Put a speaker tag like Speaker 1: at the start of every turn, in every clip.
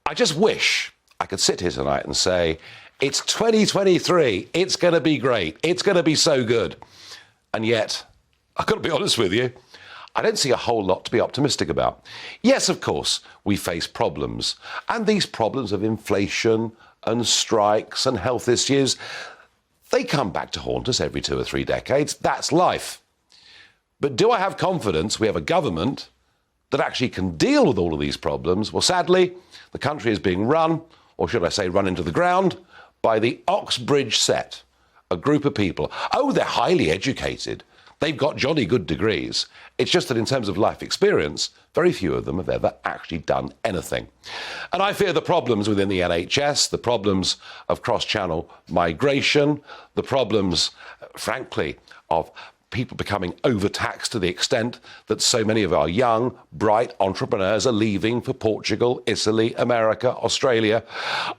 Speaker 1: I just wish I could sit here tonight and say, it's 2023, it's going to be great, it's going to be so good. And yet, I've got to be honest with you, I don't see a whole lot to be optimistic about. Yes, of course, we face problems. And these problems of inflation and strikes and health issues, they come back to haunt us every 2 or 3 decades. That's life. But do I have confidence we have a government that actually can deal with all of these problems? Well, sadly, the country is being run, or should I say run into the ground, by the Oxbridge set, a group of people. Oh, they're highly educated. They've got jolly good degrees. It's just that in terms of life experience, very few of them have ever actually done anything. And I fear the problems within the NHS, the problems of cross-channel migration, the problems, frankly, of people becoming overtaxed to the extent that so many of our young, bright entrepreneurs are leaving for Portugal, Italy, America, Australia.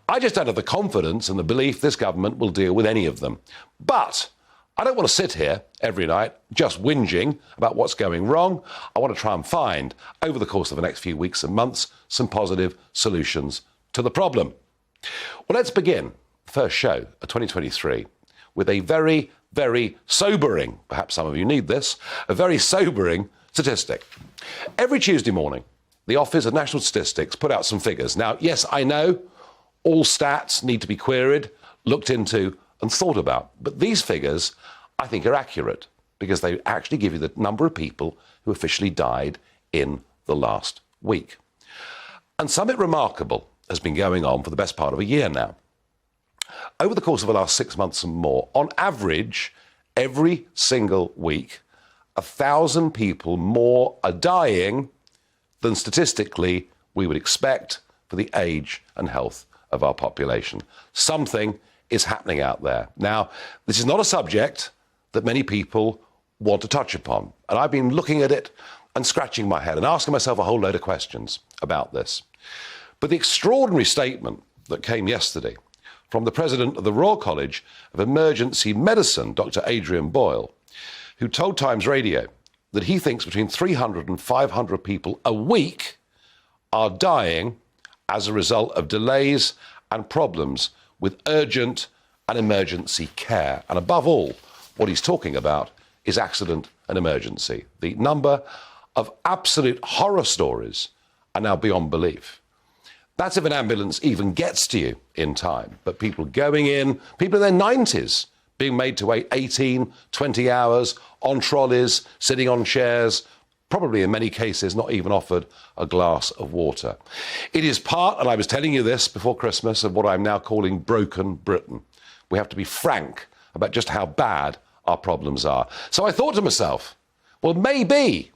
Speaker 1: I just don't have the confidence and the belief this government will deal with any of them. But I don't want to sit here every night just whinging about what's going wrong. I want to try and find, over the course of the next few weeks and months, some positive solutions to the problem. Well, let's begin the first show of 2023 with a very sobering, perhaps some of you need this, a very sobering statistic. Every Tuesday morning, the Office of National Statistics put out some figures. Now, yes, I know all stats need to be queried, looked into and thought about. But these figures, I think, are accurate because they actually give you the number of people who officially died in the last week. And something remarkable has been going on for the best part of a year now. Over the course of the last 6 months and more, on average, every single week, 1,000 people more are dying than statistically we would expect for the age and health of our population. Something is happening out there. Now, this is not a subject that many people want to touch upon. And I've been looking at it and scratching my head and asking myself a whole load of questions about this. But the extraordinary statement that came yesterday from the president of the Royal College of Emergency Medicine, Dr. Adrian Boyle, who told Times Radio that he thinks between 300 and 500 people a week are dying as a result of delays and problems with urgent and emergency care. And above all, what he's talking about is accident and emergency. The number of absolute horror stories are now beyond belief. That's if an ambulance even gets to you in time. But people going in, people in their 90s, being made to wait 18, 20 hours on trolleys, sitting on chairs, probably in many cases not even offered a glass of water. It is part, and I was telling you this before Christmas, of what I'm now calling broken Britain. We have to be frank about just how bad our problems are. So I thought to myself, well, maybe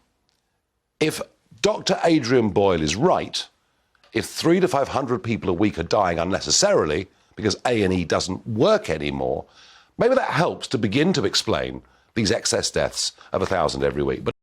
Speaker 1: if Dr. Adrian Boyle is right, if 300 to 500 people a week are dying unnecessarily because A&E doesn't work anymore, maybe that helps to begin to explain these excess deaths of 1,000 every week. But